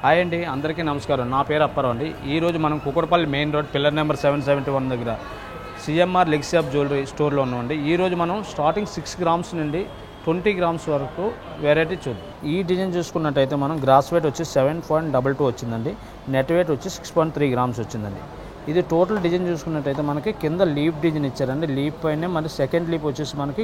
Hi అండి, అందరికీ నమస్కారం. నా పేరు అప్పారావు అండి. ఈరోజు మనం Kukatpally main road pillar number 771 దగ్గర సిఎంఆర్ లెగ్స్ ఆఫ్ జ్యువెలరీ స్టోర్లో ఉన్నామండి. ఈరోజు మనం స్టార్టింగ్ 6 గ్రామ్స్ నుండి 20 గ్రామ్స్ వరకు వెరైటీ చూద్దాం. ఈ డిజైన్ చూసుకున్నట్టయితే మనం గ్రాస్ వెయిట్ వచ్చి 7.22 వచ్చిందండి. నెట్ వెయిట్ వచ్చి 6.3 గ్రామ్స్ వచ్చిందండి. ఇది టోటల్ డిజైన్ చూసుకున్నట్టయితే మనకి కింద లీప్ డిజైన్ ఇచ్చారండి. లీప్ పైన మరి సెకండ్ లీప్ వచ్చేసి మనకి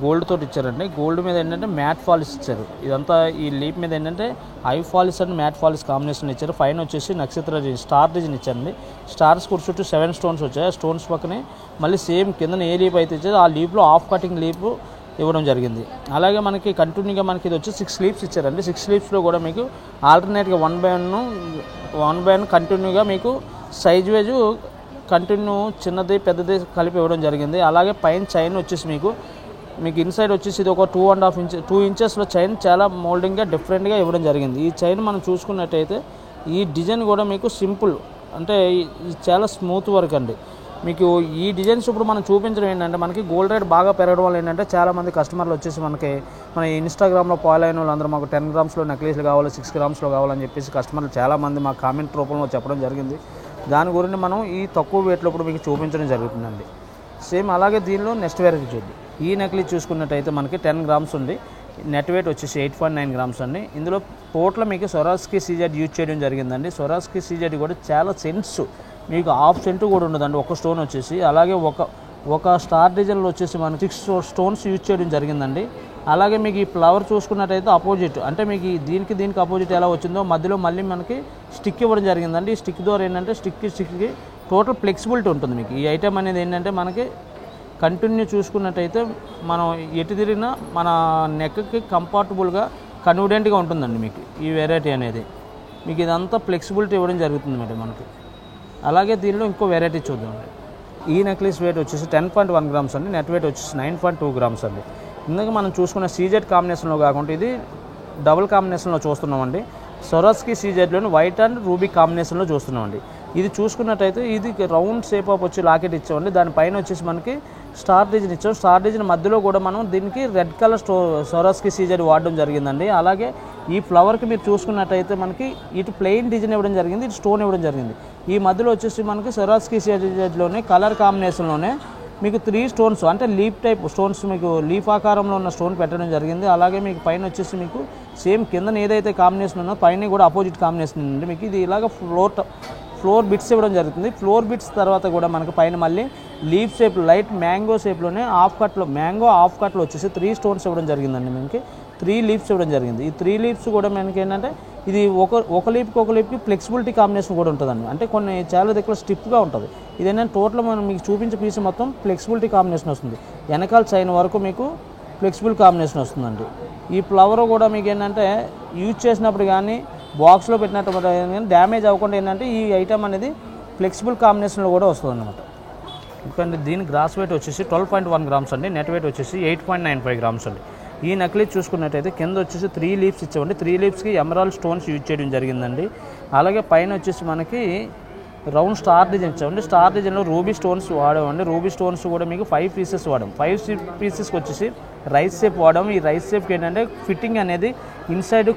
గోల్డ్ తోటి ఇచ్చారండి. గోల్డ్ మీద ఏంటంటే మ్యాట్ ఫాలిష్ ఇచ్చారు. ఇదంతా ఈ లీప్ మీద ఏంటంటే ఐ ఫాలిష్ అండ్ మ్యాట్ ఫాలిష్ కాంబినేషన్ ఇచ్చారు. పైన వచ్చేసి నక్షత్ర స్టార్ డిజైన్ ఇచ్చారండి. స్టార్స్ కూడా చుట్టూ 7 స్టోన్స్ వచ్చాయి. ఆ స్టోన్స్ పక్కనే మళ్ళీ సేమ్ కింద ఏ లీప్ అయితే ఇచ్చారో ఆ లీప్లో హాఫ్ కటింగ్ లీప్ ఇవ్వడం జరిగింది. అలాగే మనకి కంటిన్యూగా మనకి ఇది వచ్చి 6 లీప్స్ ఇచ్చారండి. 6 లీప్స్లో కూడా మీకు ఆల్టర్నేట్గా 1/1 కంటిన్యూగా మీకు సైజ్ వైజ్ కంటిన్యూ చిన్నది పెద్దది కలిపి ఇవ్వడం జరిగింది. అలాగే పైన చైన్ వచ్చేసి మీకు ఇన్సైడ్ వచ్చేసి ఇది ఒక 2 ఇంచెస్లో చైన్ చాలా మోల్డింగ్గా డిఫరెంట్గా ఇవ్వడం జరిగింది. ఈ చైన్ మనం చూసుకున్నట్టయితే ఈ డిజైన్ కూడా మీకు సింపుల్ అంటే చాలా స్మూత్ వర్క్ అండి. మీకు ఈ డిజైన్స్ ఇప్పుడు మనం చూపించడం ఏంటంటే మనకి గోల్డ్ రేట్ బాగా పెరగడం వల్ల ఏంటంటే చాలామంది కస్టమర్లు వచ్చేసి మన ఇన్స్టాగ్రామ్లో ఫాలో అయిన వాళ్ళందరూ మాకు 10 గ్రామ్స్లో నెక్లెస్లు కావాలి, 6 గ్రామ్స్లో కావాలని చెప్పేసి కస్టమర్లు చాలామంది మా కామెంట్ రూపంలో చెప్పడం జరిగింది. దాని గురించి మనం ఈ తక్కువ వెయిట్లో ఇప్పుడు మీకు చూపించడం జరుగుతుందండి. సేమ్ అలాగే దీనిలో నెక్స్ట్ వెరైటీ చూద్దాం. ఈ నెక్లెస్ చూసుకున్నట్టయితే మనకి 10 గ్రామ్స్ ఉంది. నెట్ వెయిట్ వచ్చేసి 8.9 గ్రామ్స్ అండి. ఇందులో టోటల్ మీకు స్వరాజ్కి సీజెడ్ యూజ్ చేయడం జరిగిందండి. స్వరాజ్కి సీజెడ్ కూడా చాలా సెంట్స్ మీకు హాఫ్ సెంట్ కూడా ఉండదండి ఒక స్టోన్ వచ్చేసి. అలాగే ఒక స్టార్ డిజైన్లో వచ్చేసి మనకి 6 స్టోన్స్ యూజ్ చేయడం జరిగిందండి. అలాగే మీకు ఈ ఫ్లవర్ చూసుకున్నట్టయితే అపోజిట్ అంటే మీకు దీనికి అపోజిట్ ఎలా వచ్చిందో మధ్యలో మళ్ళీ మనకి స్టిక్ ఇవ్వడం జరిగిందండి. ఈ స్టిక్ ద్వారా ఏంటంటే స్టిక్కి టోటల్ ఫ్లెక్సిబిలిటీ ఉంటుంది. మీకు ఈ ఐటమ్ అనేది ఏంటంటే మనకి కంటిన్యూ చూసుకున్నట్టయితే మనం ఎటు తిరిగినా మన నెక్కి కంఫర్టబుల్గా కన్వీనియంట్గా ఉంటుందండి. మీకు ఈ వెరైటీ అనేది మీకు ఇదంతా ఫ్లెక్సిబిలిటీ ఇవ్వడం జరుగుతుంది మేడం మనకి. అలాగే దీనిలో ఇంకో వెరైటీ చూద్దామండి. ఈ నెక్లెస్ వెయిట్ వచ్చేసి 10.1 గ్రామ్స్ అండి. నెట్ వెయిట్ వచ్చేసి 9.2 గ్రామ్స్ అండి. ఇందాక మనం చూసుకున్న సీజెడ్ కాంబినేషన్లో కాకుండా ఇది డబుల్ కాంబినేషన్లో చూస్తున్నామండి. స్వరాజ్కి సీజెడ్లోని వైట్ అండ్ రూబీ కాంబినేషన్లో చూస్తున్నామండి. ఇది చూసుకున్నట్టయితే ఇది రౌండ్ షేప్ ఆఫ్ వచ్చి లాకెట్ ఇచ్చామండి. దానిపైన వచ్చేసి మనకి స్టార్ డిజైన్ ఇచ్చాం. స్టార్ డిజైన్ మధ్యలో కూడా మనం దీనికి రెడ్ కలర్ స్వరాజ్కి సీజెడ్ వాడడం జరిగిందండి. అలాగే ఈ ఫ్లవర్కి మీరు చూసుకున్నట్టయితే మనకి ఇటు ప్లెయిన్ డిజైన్ ఇవ్వడం జరిగింది, ఇటు స్టోన్ ఇవ్వడం జరిగింది. ఈ మధ్యలో వచ్చేసి మనకి స్వరాజ్కి సీజెడ్లోనే కలర్ కాంబినేషన్లోనే మీకు 3 స్టోన్స్ అంటే లీప్ టైప్ స్టోన్స్ మీకు లీఫ్ ఆకారంలో ఉన్న స్టోన్ పెట్టడం జరిగింది. అలాగే మీకు పైన వచ్చేసి మీకు సేమ్ కింద ఏదైతే కాంబినేషన్ ఉందో పైన కూడా అపోజిట్ కాంబినేషన్ ఉంది. మీకు ఇది ఇలాగ ఫ్లోర్ బిట్స్ ఇవ్వడం జరుగుతుంది. ఫ్లోర్ బిట్స్ తర్వాత కూడా మనకి పైన మళ్ళీ లీఫ్ షేప్ లైట్ మ్యాంగో షేప్లోనే మ్యాంగో హాఫ్ కట్లో వచ్చేసి 3 స్టోన్స్ ఇవ్వడం జరిగిందండి. మనకి 3 లీవ్స్ ఇవ్వడం జరిగింది. ఈ 3 లీవ్స్ కూడా మనకి ఏంటంటే ఇది ఒక లీఫ్కి ఫ్లెక్సిబిలిటీ కాంబినేషన్ కూడా ఉంటుందండి. అంటే కొన్ని చాలా దగ్గర స్టిఫ్గా ఉంటుంది. ఇదేంటంటే టోటల్ మనం మీకు చూపించే పీస్ మొత్తం ఫ్లెక్సిబిలిటీ కాంబినేషన్ వస్తుంది. వెనకాల చైన్ వరకు మీకు ఫ్లెక్సిబుల్ కాంబినేషన్ వస్తుందండి. ఈ ఫ్లవర్ కూడా మీకు ఏంటంటే యూజ్ చేసినప్పుడు కానీ బాక్స్లో పెట్టినప్పుడు కానీ డ్యామేజ్ అవ్వకుండా ఏంటంటే ఈ ఐటమ్ అనేది ఫ్లెక్సిబుల్ కాంబినేషన్లో కూడా వస్తుంది అనమాట. ఎందుకంటే దీని గ్రాస్ వెయిట్ వచ్చేసి 12.1 గ్రామ్స్ అండి. నెట్ వెయిట్ వచ్చేసి 8.95 గ్రామ్స్ అండి. ఈ నెక్లెస్ చూసుకున్నట్టయితే కింద వచ్చేసి 3 లీవ్స్ ఇచ్చామండి. 3 లీవ్స్కి ఎమరాల్డ్ స్టోన్స్ యూజ్ చేయడం జరిగిందండి. అలాగే పైన వచ్చేసి మనకి రౌండ్ స్టార్ డిజైన్ ఇచ్చామండి. స్టార్ డిజైన్లో రూబీ స్టోన్స్ వాడామండి. రూబీ స్టోన్స్ కూడా మీకు 5 పీసెస్ వాడాం. 5 పీసెస్కి వచ్చేసి రైస్ షేప్ వాడాము. ఈ రైస్ షేప్కి ఏంటంటే ఫిట్టింగ్ అనేది ఇన్సైడ్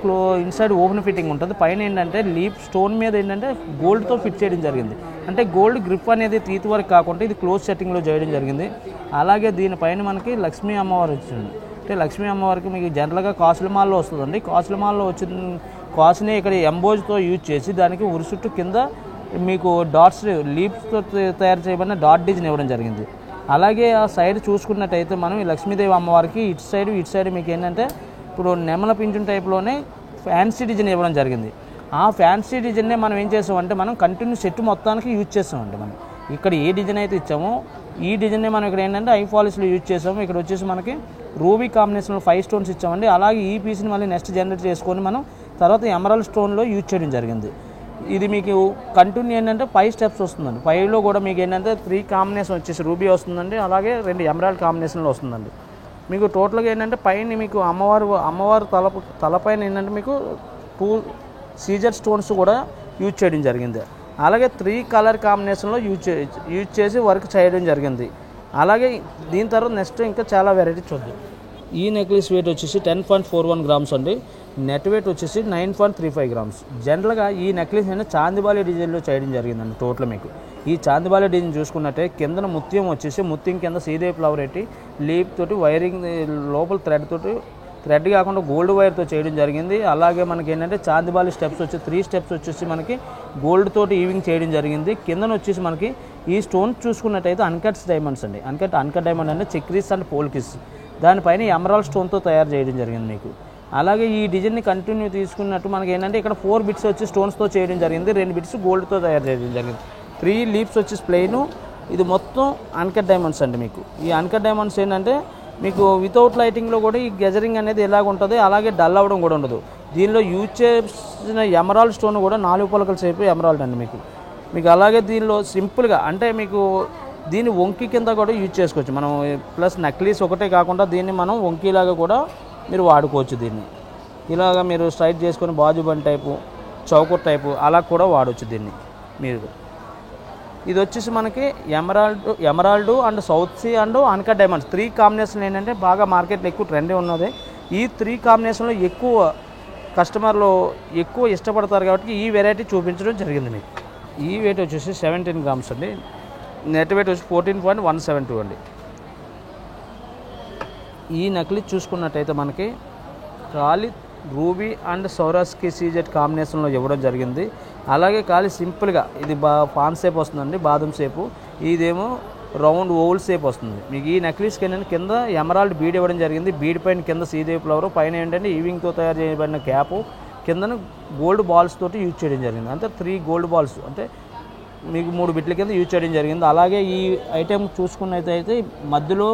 ఓపెన్ ఫిట్టింగ్ ఉంటుంది. పైన ఏంటంటే లీప్ స్టోన్ మీద ఏంటంటే గోల్డ్తో ఫిట్ చేయడం జరిగింది. అంటే గోల్డ్ గ్రిప్ అనేది తీత్ వరకు కాకుండా ఇది క్లోజ్ సెట్టింగ్లో చేయడం జరిగింది. అలాగే దీనిపైన మనకి లక్ష్మీ అమ్మవారు వచ్చింది. అంటే లక్ష్మీ అమ్మవారికి మీకు జనరల్గా కాసుల మాల్లో వస్తుందండి. కాసుల మాల్లో వచ్చిన కాసుని ఇక్కడ ఎంబోజ్తో యూజ్ చేసి దానికి ఉరి చుట్టూ కింద మీకు డాట్స్ లీప్స్తో తయారు చేయబడిన డాట్ డిజైన్ ఇవ్వడం జరిగింది. అలాగే ఆ సైడ్ చూసుకున్నట్టయితే మనం ఈ లక్ష్మీదేవి అమ్మవారికి ఇటు సైడ్ మీకు ఏంటంటే ఇప్పుడు నెమల పింఛన్ టైప్లోనే ఫ్యాన్సీ డిజైన్ ఇవ్వడం జరిగింది. ఆ ఫ్యాన్సీ డిజైన్నే మనం ఏం చేసామంటే మనం కంటిన్యూ సెట్ మొత్తానికి యూజ్ చేస్తామండి. మనం ఇక్కడ ఏ డిజైన్ అయితే ఇచ్చామో ఈ డిజైన్నే మనం ఇక్కడ ఏంటంటే ఐ పాలిష్లో యూజ్ చేసాము. ఇక్కడ వచ్చేసి మనకి రూబీ కాంబినేషన్లో 5 స్టోన్స్ ఇచ్చామండి. అలాగే ఈ పీస్ని మళ్ళీ నెక్స్ట్ జనరేట్ చేసుకొని మనం తర్వాత ఎమరాల్డ్ స్టోన్లో యూజ్ చేయడం జరిగింది. ఇది మీకు కంటిన్యూ ఏంటంటే 5 స్టెప్స్ వస్తుందండి. 5లో కూడా మీకు ఏంటంటే 3 కాంబినేషన్ వచ్చేసి రూబీ వస్తుందండి. అలాగే 2 ఎమరాల్డ్ కాంబినేషన్లో వస్తుందండి. మీకు టోటల్గా ఏంటంటే పైన మీకు అమ్మవారు తలపైన ఏంటంటే మీకు 2 సీజర్ స్టోన్స్ కూడా యూజ్ చేయడం జరిగింది. అలాగే 3 కలర్ కాంబినేషన్లో యూజ్ చేసి వర్క్ చేయడం జరిగింది. అలాగే దీని తర్వాత నెక్స్ట్ ఇంకా చాలా వెరైటీ చూద్దాం. ఈ నెక్లెస్ వెయిట్ వచ్చేసి 10.41 గ్రామ్స్ అండి. నెట్ వెయిట్ వచ్చేసి 9.35 గ్రామ్స్. జనరల్గా ఈ నెక్లెస్ అనేది చాందిబాలి డిజైన్లో చేయడం జరిగిందండి. టోటల్ మీకు ఈ చాందిబాలి డిజైన్ చూసుకున్నట్టే కింద ముత్యం వచ్చేసి ముత్యం కింద సీదే ఫ్లవర్ పెట్టి లీప్ తోటి వైరింగ్ లోపల థ్రెడ్ కాకుండా గోల్డ్ వైర్తో చేయడం జరిగింది. అలాగే మనకి ఏంటంటే చాందిబాలి స్టెప్స్ వచ్చి 3 స్టెప్స్ వచ్చేసి మనకి గోల్డ్ తోటి ఈవింగ్ చేయడం జరిగింది. కిందన వచ్చేసి మనకి ఈ స్టోన్ చూసుకున్నట్టయితే అన్కట్స్ డైమండ్స్ అండి. అన్కట్ డైమండ్ అంటే చెక్రీస్ అండ్ పోల్కిస్, దానిపైన ఎమరాల్డ్ స్టోన్తో తయారు చేయడం జరిగింది మీకు. అలాగే ఈ డిజైన్ని కంటిన్యూ తీసుకున్నట్టు మనకి ఏంటంటే ఇక్కడ 4 బిట్స్ వచ్చి స్టోన్స్తో చేయడం జరిగింది, 2 బిట్స్ గోల్డ్తో తయారు చేయడం జరిగింది. 3 లీప్స్ వచ్చి ప్లెయిన్, ఇది మొత్తం అన్కట్ డైమండ్స్ అండి. మీకు ఈ అన్కట్ డైమండ్స్ ఏంటంటే మీకు వితౌట్ లైటింగ్లో కూడా ఈ గెజరింగ్ అనేది ఎలాగ ఉంటుంది, అలాగే డల్ అవ్వడం కూడా ఉండదు. దీనిలో యూజ్ చేసిన ఎమరాల్డ్ స్టోన్ కూడా 4 పలకల సేపు ఎమరాల్డ్ అండి మీకు. అలాగే దీనిలో సింపుల్గా అంటే మీకు దీన్ని వంకి కింద కూడా యూజ్ చేసుకోవచ్చు మనం. ప్లస్ నెక్లెస్ ఒకటే కాకుండా దీన్ని మనం వంకీలాగా కూడా మీరు వాడుకోవచ్చు. దీన్ని ఇలాగ మీరు స్ట్రైట్ చేసుకొని బాజుబండ్ టైపు, చౌకట్ టైపు అలా కూడా వాడవచ్చు దీన్ని మీరు. ఇది వచ్చేసి మనకి emerald and south sea and uncut diamonds 3 combination ఏంటంటే బాగా మార్కెట్లో ఎక్కువ ట్రెండే ఉన్నది. ఈ 3 కాంబినేషన్లో ఎక్కువ కస్టమర్లు ఎక్కువ ఇష్టపడతారు కాబట్టి ఈ వెరైటీ చూపించడం జరిగింది మీకు. ఈ వెయిట్ వచ్చేసి 17 గ్రామ్స్ అండి. నెట్ వెయిట్ వచ్చి 14.172 అండి. ఈ నకిలీ చూసుకున్నట్టయితే మనకి ఖాళీ రూబీ అండ్ సౌరాస్కి సీజెట్ కాంబినేషన్లో ఇవ్వడం జరిగింది. అలాగే ఖాళీ సింపుల్గా ఇది పాన్ షేప్ వస్తుందండి, బాదం షేపు. ఇదేమో రౌండ్ ఓవల్ షేప్ వస్తుంది మీకు. ఈ నెక్లెస్కి ఏంటంటే కింద ఎమరాల్డ్ బీడ్ ఇవ్వడం జరిగింది. బీడ్ పైన కింద సీదేవి ఫ్లవర్, పైన ఏంటంటే ఈవింగ్తో తయారు చేయబడిన క్యాపు, కిందన గోల్డ్ బాల్స్ తోటి యూజ్ చేయడం జరిగింది. అంటే 3 గోల్డ్ బాల్స్ అంటే మీకు 3 బిట్ల కింద యూజ్ చేయడం జరిగింది. అలాగే ఈ ఐటెం చూసుకున్నట్టయితే మధ్యలో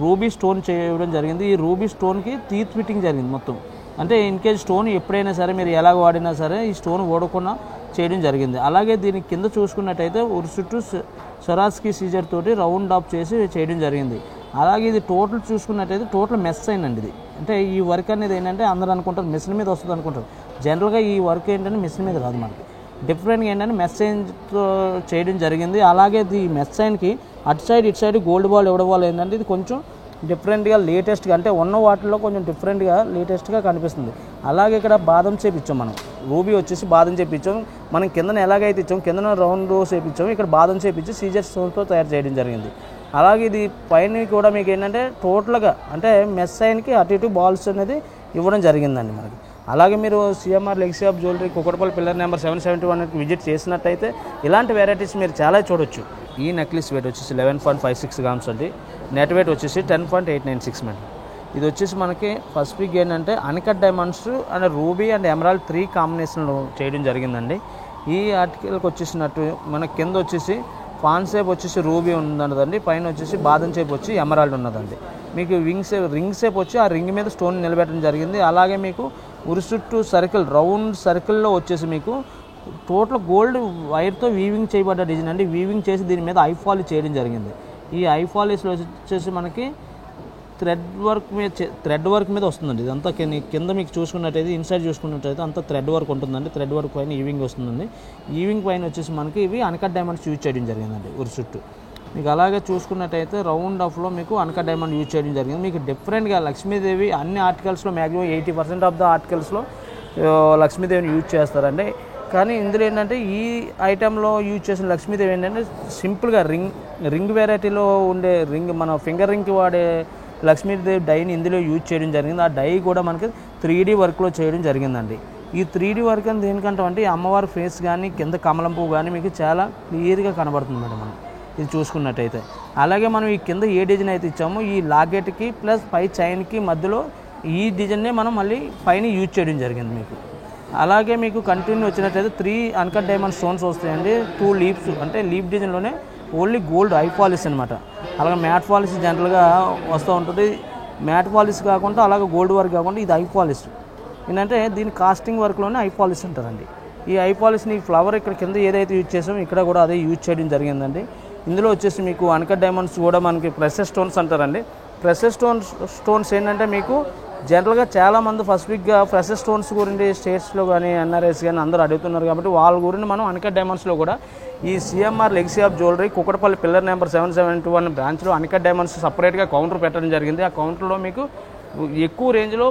రూబీ స్టోన్ చేయడం జరిగింది. ఈ రూబీ స్టోన్కి టీత్ ఫిట్టింగ్ జరిగింది మొత్తం. అంటే ఇన్ కేస్ స్టోన్ ఎప్పుడైనా సరే మీరు ఎలాగ వాడినా సరే ఈ స్టోన్ ఓడకుండా చేయడం జరిగింది. అలాగే దీని కింద చూసుకున్నట్టయితే చుట్టూ సరాస్కి సీజర్ తోటి రౌండ్ ఆఫ్ చేసి చేయడం జరిగింది. అలాగే ఇది టోటల్ చూసుకున్నట్టయితే టోటల్ మెస్ అయిందండి ఇది. అంటే ఈ వర్క్ అనేది ఏంటంటే అందరూ అనుకుంటారు మెషిన్ మీద వస్తుంది అనుకుంటారు. జనరల్గా ఈ వర్క్ ఏంటంటే మెషిన్ మీద రాదు మనకి. డిఫరెంట్గా ఏంటంటే మెస్సైన్తో చేయడం జరిగింది. అలాగే ఈ మెస్సైన్కి అటు సైడ్ ఇటు సైడ్ గోల్డ్ బాల్ ఇవ్వడం వల్ల ఏంటంటే ఇది కొంచెం డిఫరెంట్గా లేటెస్ట్గా అంటే ఉన్న వాటిల్లో కొంచెం డిఫరెంట్గా లేటెస్ట్గా కనిపిస్తుంది. అలాగే ఇక్కడ బాదం షేప్ ఇచ్చాం మనం. రూబీ వచ్చేసి బాదం షేప్ ఇచ్చాం. మనం కిందన ఎలాగైతే ఇచ్చాం కిందన రౌండ్ షేప్ ఇచ్చాం, ఇక్కడ బాదం షేప్ ఇచ్చి సీజర్ స్టోన్తో తయారు చేయడం జరిగింది. అలాగే ఇది పైన కూడా మీకు ఏంటంటే టోటల్గా అంటే మెస్సైన్కి అటు ఇటు బాల్స్ అనేది ఇవ్వడం జరిగిందండి మనకి. అలాగే మీరు CMR legacy of jewellery Kukatpally pillar number 771 visit చేసినట్టయితే ఇలాంటి వెరైటీస్ మీరు చాలా చూడొచ్చు. ఈ నెక్లెస్ వెయిట్ వచ్చేసి 11.56 గ్రామ్స్ అండి. నెట్ వెయిట్ వచ్చేసి 10.896 అండి. ఇది వచ్చేసి మనకి ఫస్ట్ పిక్ ఏంటంటే uncut diamonds and ruby and emerald 3 కాంబినేషన్లో చేయడం జరిగిందండి. ఈ ఆర్టికల్కి వచ్చేసినట్టు మన కింద వచ్చేసి పాన్ షేప్ వచ్చేసి రూబీ ఉన్నదండి, పైన వచ్చేసి బాదం షేప్ వచ్చి ఎమరాల్డ్ ఉన్నదండి. మీకు రింగ్ షేప్ వచ్చి ఆ రింగ్ మీద స్టోన్ నిలబెట్టడం జరిగింది. అలాగే మీకు చుట్టూ సర్కిల్ రౌండ్ సర్కిల్లో వచ్చేసి మీకు టోటల్ గోల్డ్ వైర్తో వీవింగ్ చేయబడ్డ డిజైన్ అండి. వీవింగ్ చేసి దీని మీద ఐఫాలి చేయడం జరిగింది. ఈ ఐఫాలీస్లో వచ్చేసి మనకి థ్రెడ్ వర్క్ మీద వస్తుందండి. ఇదంతా కింద మీకు చూసుకున్నట్టయితే ఇన్సైడ్ చూసుకున్నట్టయితే అంతా థ్రెడ్ వర్క్ ఉంటుందండి. థ్రెడ్ వర్క్ పైన ఈవింగ్ వస్తుందండి. ఈవింగ్ పైన వచ్చేసి మనకి ఇవి అన్కట్ డైమండ్స్ యూజ్ చేయడం జరిగిందండి చుట్టూ. మీకు అలాగే చూసుకున్నట్టయితే రౌండ్ ఆఫ్లో మీకు అన్కట్ డైమండ్ యూజ్ చేయడం జరిగింది. మీకు డిఫరెంట్గా లక్ష్మీదేవి అన్ని ఆర్టికల్స్లో మ్యాక్సిమం 80% ఆఫ్ ద ఆర్టికల్స్లో లక్ష్మీదేవిని యూజ్ చేస్తారండి. కానీ ఇందులో ఏంటంటే ఈ ఐటెంలో యూజ్ చేసిన లక్ష్మీదేవి ఏంటంటే సింపుల్గా రింగ్ వెరైటీలో ఉండే మన ఫింగర్ రింగ్కి వాడే లక్ష్మీదేవి డైని ఇందులో యూజ్ చేయడం జరిగింది. ఆ డై కూడా మనకి 3D వర్క్లో చేయడం జరిగిందండి. ఈ 3D వర్క్ అని దేనికంటే అంటే అమ్మవారి ఫేస్ కానీ కింద కమలం పువ్వు కానీ మీకు చాలా క్లియర్గా కనబడుతుంది మేడం మనం ఇది చూసుకున్నట్టయితే. అలాగే మనం ఈ కింద ఏ డిజైన్ అయితే ఇచ్చామో ఈ లాకెట్కి ప్లస్ పై చైన్కి మధ్యలో ఈ డిజైన్నే మనం మళ్ళీ పైన యూజ్ చేయడం జరిగింది మీకు. అలాగే మీకు కంటిన్యూ వచ్చినట్టయితే 3 అన్కట్ డైమండ్ స్టోన్స్ వస్తాయండి. 2 లీప్స్ అంటే లీప్ డిజైన్లోనే ఓన్లీ గోల్డ్ ఐ పాలిష్ అనమాట. అలాగే మ్యాట్ పాలిష్ జనరల్గా వస్తూ ఉంటుంది. మ్యాట్ పాలిష్ కాకుండా అలాగే గోల్డ్ వర్క్ కాకుండా ఇది ఐ పాలిష్. ఏంటంటే దీని కాస్టింగ్ వర్క్లోనే ఐ పాలిష్ అంటారండి. ఈ ఐ పాలిష్ని ఫ్లవర్ ఇక్కడ కింద ఏదైతే యూజ్ చేసామో ఇక్కడ కూడా అదే యూజ్ చేయడం జరిగిందండి. ఇందులో వచ్చేసి మీకు అన్కట్ డైమండ్స్ కూడా మనకి ప్రెషర్ స్టోన్స్ అంటారండి. ప్రెషర్ స్టోన్స్ ఏంటంటే మీకు జనరల్గా చాలామంది ఫస్ట్ వీక్గా ప్రెషర్ స్టోన్స్ గురించి స్టేట్స్లో కానీ ఎన్ఆర్ఎస్ కానీ అందరూ అడుగుతున్నారు కాబట్టి వాళ్ళ గురించి మనం అన్కట్ డైమండ్స్లో కూడా ఈ CMR legacy of jewellery Kukatpally pillar number 771 బ్రాంచ్లో అన్కట్ డైమండ్స్ సపరేట్గా కౌంటర్ పెట్టడం జరిగింది. ఆ కౌంటర్లో మీకు ఎక్కువ రేంజ్లో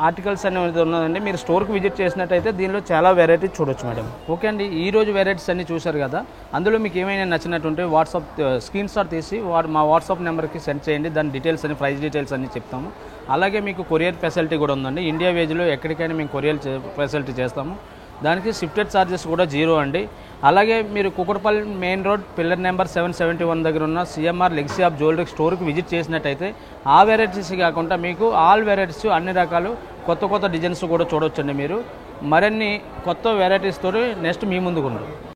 ఆర్టికల్స్ అనేది ఉన్నదండి. మీరు స్టోర్కి విజిట్ చేసినట్టయితే దీనిలో చాలా వెరైటీస్ చూడొచ్చు మేడం. ఓకే అండి, ఈరోజు వెరైటీస్ అన్నీ చూశారు కదా. అందులో మీకు ఏమైనా నచ్చినట్టుంటే వాట్సాప్ స్క్రీన్ షాట్ తీసి మా వాట్సాప్ నెంబర్కి సెండ్ చేయండి. దాని డీటెయిల్స్ అన్ని, ప్రైస్ డీటెయిల్స్ అన్నీ చెప్తాము. అలాగే మీకు కొరియర్ ఫెసిలిటీ కూడా ఉందండి. ఇండియా వేజ్లో ఎక్కడికైనా మేము కొరియర్ ఫెసిలిటీ చేస్తాము. దానికి షిఫ్టెడ్ ఛార్జెస్ కూడా 0 అండి. అలాగే మీరు Kukatpally main road pillar number 771 దగ్గర ఉన్న సిఎంఆర్ లెగసీ ఆఫ్ జ్యువెలరీ స్టోర్కి విజిట్ చేసినట్టయితే ఆ వెరైటీస్ కాకుండా మీకు ఆల్ వెరైటీస్ అన్ని రకాలు కొత్త డిజైన్స్ కూడా చూడొచ్చండి. మీరు మరిన్ని కొత్త వెరైటీస్ తోటి నెక్స్ట్ మీ ముందుకు ఉన్నారు.